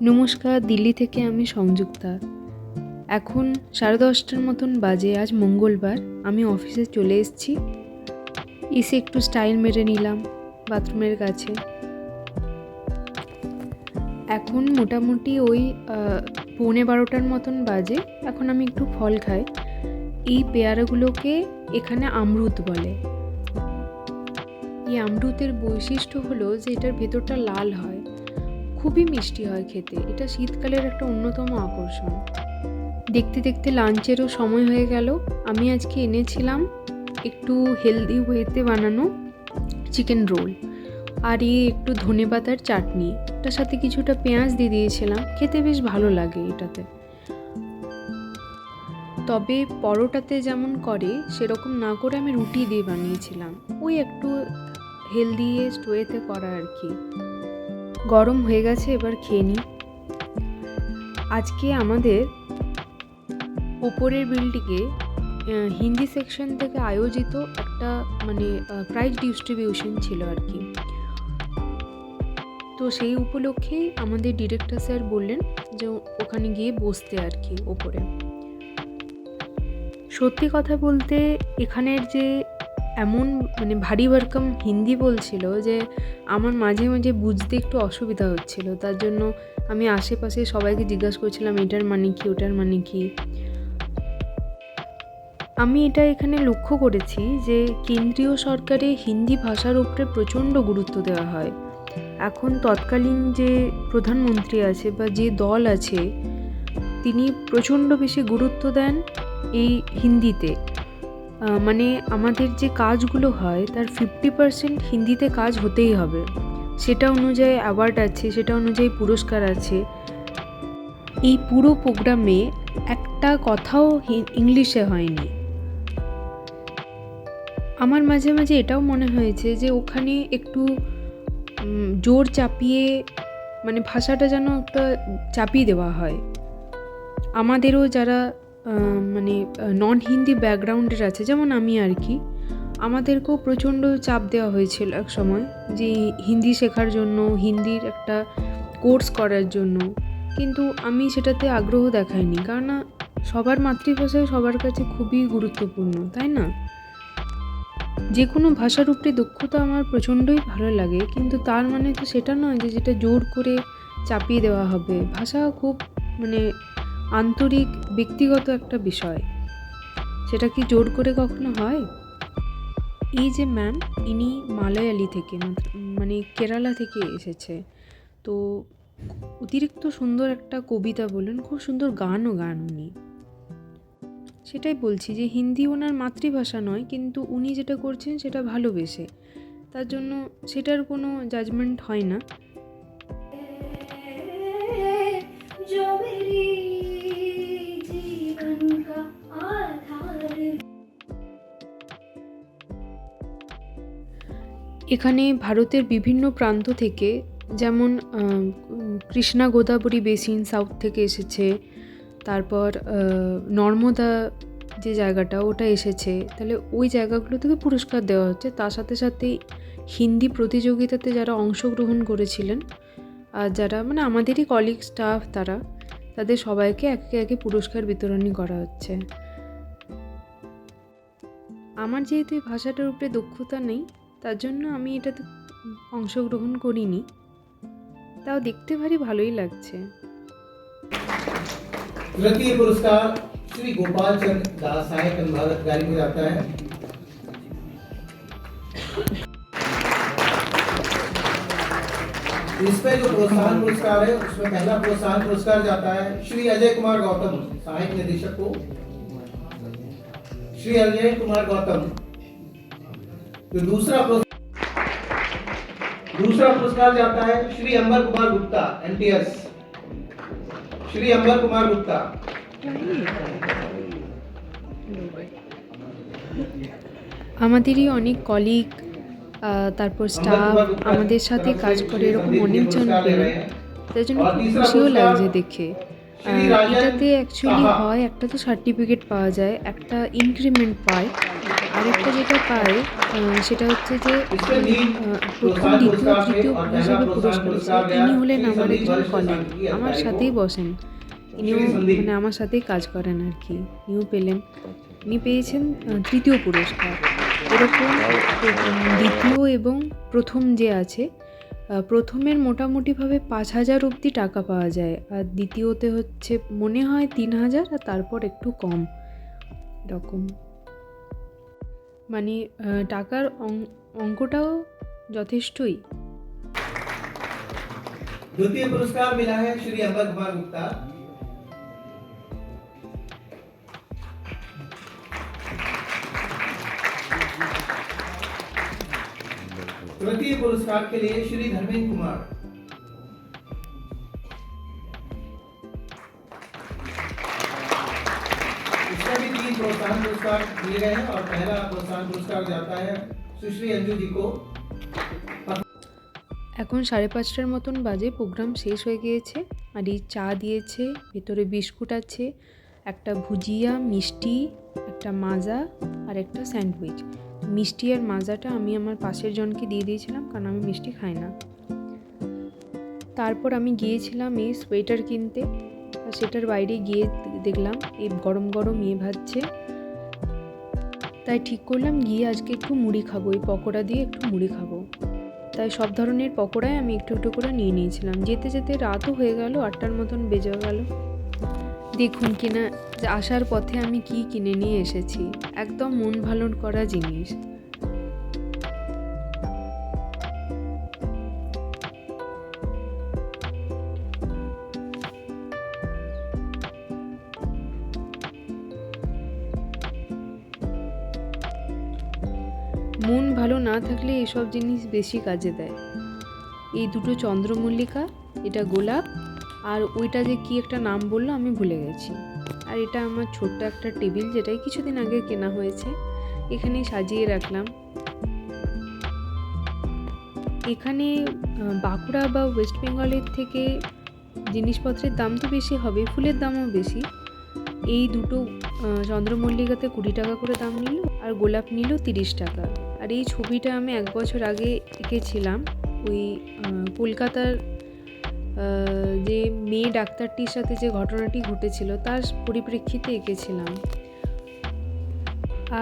নমস্কার, দিল্লি থেকে আমি সংযুক্তা। এখন 10:30টার মতন বাজে। আজ মঙ্গলবার। আমি অফিসে চলে এসেছি। এসে একটু স্টাইল মেরে নিলাম বাথরুমের কাছে। এখন মোটামুটি ওই 11:15টার মতন বাজে। এখন আমি একটু ফল খাই। এই পেয়ারাগুলোকে এখানে আমরুত বলে। এই আমরুতের বৈশিষ্ট্য হলো যে এটার ভেতরটা লাল হয়, খুবই মিষ্টি হয় খেতে। এটা শীতকালের একটা অন্যতম আকর্ষণ। দেখতে দেখতে লাঞ্চেরও সময় হয়ে গেল। আমি আজকে এনেছিলাম একটু হেলদি ওয়েতে বানানো চিকেন রোল আর একটু ধনেপাতার চাটনি। এটার সাথে কিছুটা পেঁয়াজ দিয়ে দিয়েছিলাম। খেতে বেশ ভালো লাগে এটাতে। তবে পরোটাতে যেমন করে সেরকম না করে আমি রুটি দিয়ে বানিয়েছিলাম। ওই একটু হেলদি ওয়েতে করা আর কি। গরম হয়ে গেছে, এবার খেয়ে নিই। আজকে আমাদের ওপরের বিল্ডিংয়ে হিন্দি সেকশন থেকে আয়োজিত একটা প্রাইজ ডিস্ট্রিবিউশন ছিল আর কি। তো সেই উপলক্ষেই আমাদের ডিরেক্টর স্যার বললেন যে ওখানে গিয়ে বসতে আর কি ওপরে। সত্যি কথা বলতে এখানের যে এমন ভারী ভরকম হিন্দি বলছিল যে আমার মাঝে মাঝে বুঝতে একটু অসুবিধা হচ্ছিল। তার জন্য আমি আশেপাশে সবাইকে জিজ্ঞাসা করছিলাম এটার মানে কি, ওটার মানে কি। আমি এটা এখানে লক্ষ্য করেছি যে কেন্দ্রীয় সরকারে হিন্দি ভাষার উপরে প্রচণ্ড গুরুত্ব দেওয়া হয়। এখন তৎকালীন যে প্রধানমন্ত্রী আছে বা যে দল আছে তিনি প্রচণ্ড বেশি গুরুত্ব দেন এই হিন্দিতে। আমাদের যে কাজগুলো হয় তার 50% হিন্দিতে কাজ হতেই হবে। সেটা অনুযায়ী অ্যাওয়ার্ড আছে, সেটা অনুযায়ী পুরস্কার আছে। এই পুরো প্রোগ্রামে একটা কথাও ইংলিশে হয়নি। আমার মাঝে মাঝে এটাও মনে হয়েছে যে ওখানে একটু জোর চাপিয়ে ভাষাটা যেন একটা চাপিয়ে দেওয়া হয়। আমাদেরও যারা নন হিন্দি ব্যাকগ্রাউন্ডের আছে, যেমন আমি আর কি, আমাদেরকেও প্রচণ্ড চাপ দেওয়া হয়েছিল এক সময় যে হিন্দি শেখার জন্য, হিন্দির একটা কোর্স করার জন্য। কিন্তু আমি সেটাতে আগ্রহ দেখাইনি, কারণ সবার মাতৃভাষায় সবার কাছে খুবই গুরুত্বপূর্ণ, তাই না? যে কোনো ভাষার উপরে দক্ষতা আমার প্রচণ্ডই ভালো লাগে, কিন্তু তার মানে তো সেটা নয় যে যেটা জোর করে চাপিয়ে দেওয়া হবে। ভাষা খুব আন্তরিক ব্যক্তিগত একটা বিষয়, সেটা কি জোর করে কখনো হয়? এই যে ম্যাম, ইনি মালয়ালি থেকে কেরালা থেকে এসেছে। তো অতিরিক্ত সুন্দর একটা কবিতা বলেন, খুব সুন্দর গানও গান উনি। সেটাই বলছি যে হিন্দি ওনার মাতৃভাষা নয়, কিন্তু উনি যেটা করছেন সেটা ভালোবেসে, তার জন্য সেটার কোনো জাজমেন্ট হয় না। এখানে ভারতের বিভিন্ন প্রান্ত থেকে, যেমন কৃষ্ণা গোদাবরী বেসিন সাউথ থেকে এসেছে, তারপর নর্মদা যে জায়গাটা ওটা এসেছে, তাহলে ওই জায়গাগুলো থেকে পুরস্কার দেওয়া হচ্ছে। তার সাথে সাথে হিন্দি প্রতিযোগিতাতে যারা অংশগ্রহণ করেছিলেন আর যারা আমাদেরই কলিগ স্টাফ, তাদের সবাইকে একে একে পুরস্কার বিতরণী করা হচ্ছে। আমার যেহেতু এই ভাষাটার উপরে দক্ষতা নেই, তার জন্য আমি এটাতে অংশগ্রহণ করিনি। তাও দেখতে ভারী ভালোই লাগছে। तृतीय पुरस्कार श्री गोपाल चंद दास साहित्य अनुवादक जारी हो जाता है। इसमें जो प्रोत्साहन पुरस्कार है उसमें पहला प्रोत्साहन पुरस्कार जाता है श्री अजय कुमार गौतम, साहित्य निदेशक को। श्री अजय कुमार गौतम। तो दूसरा पुरस्कार जाता है श्री अंबर कुमार गुप्ता, एनटीएस। श्री अंबर कुमार गुप्ता। আমাদেরই অনেক কলিগ, তারপর স্টাফ আমাদের সাথে কাজ করে, এরকম অনেকজন পেলেন। তার জন্য খুব খুশিও লাগছে দেখে। এটাতে অ্যাকচুয়ালি হয়, একটা তো সার্টিফিকেট পাওয়া যায়, একটা ইনক্রিমেন্ট পায়, আরেকটা যেটা পায় সেটা হচ্ছে যে इसमें तीन প্রথম प्रोत्साहन দ্বিতীয় पुरस्कार थे তৃতীয় और पहला হিসেবে प्रोत्साहन পুরস্কার पुरस्कार এসেছে। गया ইনি হলেন श्री আমার संदीप একজন वरिष्ठ কলিগ, संघ की আমার अधिकारी সাথেই को। বসেন। ইনিও श्री संदीप মানে আমার সাথেই কাজ করেন আর কি। ইনিও পেলেন, ইনি পেয়েছেন তৃতীয় পুরস্কার। এরকম দ্বিতীয় এবং প্রথম যে আছে, প্রথমের মোটামুটিভাবে 5,000 অবধি টাকা পাওয়া যায়, আর দ্বিতীয়তে হচ্ছে মনে হয় 3,000, আর তারপর একটু কম এরকম। মানে টাকার অঙ্কটাও যথেষ্টই। द्वितीय पुरस्कार मिला है श्री अमर कुमार गुप्ता। तृतीय पुरस्कार के लिए श्री धर्मेंद्र कुमार। इसमें भी 3 प्रोत्साहन पुरस्कार दिए गए हैं और पहला प्रोत्साहन पुरस्कार जाता है सुश्री अंजू जी को। এখন 5:30টার মতন বাজে, প্রোগ্রাম শেষ হয়ে গিয়েছে। আর এই চা দিয়েছে, ভেতরে বিস্কুট আছে, একটা ভুজিয়া, মিষ্টি, একটা মাজা আর একটা স্যান্ডউইচ। মিষ্টি আর মাজাটা আমি আমার পাশের জনকে দিয়ে দিয়েছিলাম, কারণ আমি মিষ্টি খাই না। তারপর আমি গিয়েছিলাম এই সোয়েটার কিনতে, আর সেটার বাইরে গিয়ে দেখলাম এই গরম গরম ভাজছে। তাই ঠিক করলাম গিয়ে আজকে একটু মুড়ি খাবো, এই পকোড়া দিয়ে একটু মুড়ি খাবো। তাই সব ধরনের পকোড়াই আমি একটু একটু করে নিয়ে নিয়েছিলাম। যেতে যেতে রাতও হয়ে গেল, 8টার মতন বেজে গেল। দেখুন কিনা আসার পথে আমি কি কিনে নিয়ে এসেছি, একদম মন ভালো করা জিনিস। মন ভালো না থাকলে এসব জিনিস বেশি কাজে দেয়। এই দুটো চন্দ্রমল্লিকা, এটা গোলাপ, আর ওইটা যে কি একটা নাম বললো আমি ভুলে গেছি। আর এটা আমার ছোট্ট একটা টেবিল, যেটাই কিছুদিন আগে কেনা হয়েছে, এখানে সাজিয়ে রাখলাম। এখানে বাঁকুড়া বা ওয়েস্ট বেঙ্গলের থেকে জিনিসপত্রের দাম তো বেশি হবে, ফুলের দামও বেশি। এই দুটো চন্দ্রমল্লিকাতে 20 টাকা করে দাম নিল, আর গোলাপ নিল 30 টাকা। আর এই ছবিটা আমি 1 বছর আগে এঁকেছিলাম, ওই কলকাতার যে মেয়ে ডাক্তারটির সাথে যে ঘটনাটি ঘটেছিল তার পরিপ্রেক্ষিতে এঁকেছিলাম।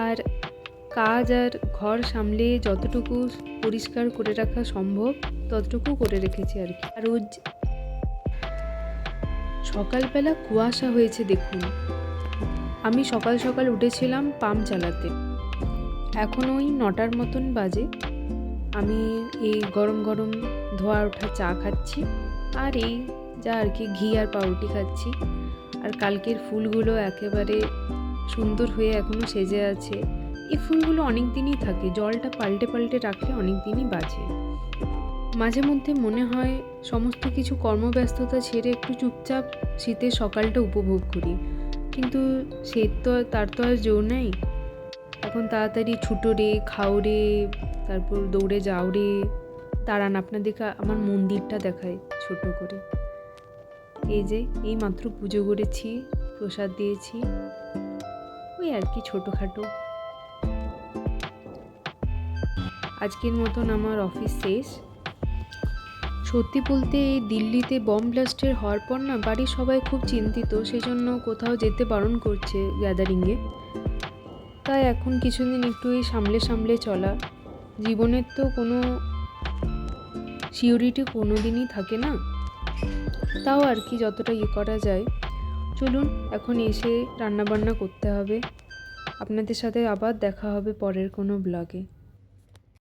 আর কাজ আর ঘর সামলে যতটুকু পরিষ্কার করে রাখা সম্ভব ততটুকু করে রেখেছি আর কি। আর রোজ সকালবেলা কুয়াশা হয়েছে দেখুন। আমি সকাল সকাল উঠেছিলাম পাম্প চালাতে, এখন ওই 9টার মতন বাজে। আমি এই গরম গরম ধোয়া ওঠা চা খাচ্ছি, আর এই যা আর কি ঘি আর পাউরুটি খাচ্ছি। আর কালকের ফুলগুলো একেবারে সুন্দর হয়ে এখনও সেজে আছে। এই ফুলগুলো অনেক দিনই থাকে, জলটা পাল্টে পাল্টে রাখলে অনেক দিনই বাঁচে। মাঝে মধ্যে মনে হয় সমস্ত কিছু কর্মব্যস্ততা ছেড়ে একটু চুপচাপ শীতের সকালটা উপভোগ করি, কিন্তু তার তো আর জো নেই। এখন তাড়াতাড়ি ছুটো রে, খাও রে, তারপর দৌড়ে যাও রে। দাঁড়ান আপনাদেরকে আমার মন্দিরটা দেখায় ছোট করে। এই যে এই মাত্র পুজো করেছি, প্রসাদ দিয়েছি, ওই আর কি ছোটোখাটো। আজকের মতন আমার অফিস শেষ। সত্যি বলতে এই দিল্লিতে বম ব্লাস্টের হওয়ার পর না বাড়ির সবাই খুব চিন্তিত, সেজন্য কোথাও যেতে বারণ করছে গ্যাদারিংয়ে। তাই এখন কিছুদিন একটু এই সামলে সামলে চলা। জীবনের তো কোনো সিওরিটি কোনো দিনই থাকে না, তাও আর কি যতটা করা যায়। চলুন এখন এসে রান্নাবান্না করতে হবে। আপনাদের সাথে আবার দেখা হবে পরের কোনো ব্লগে।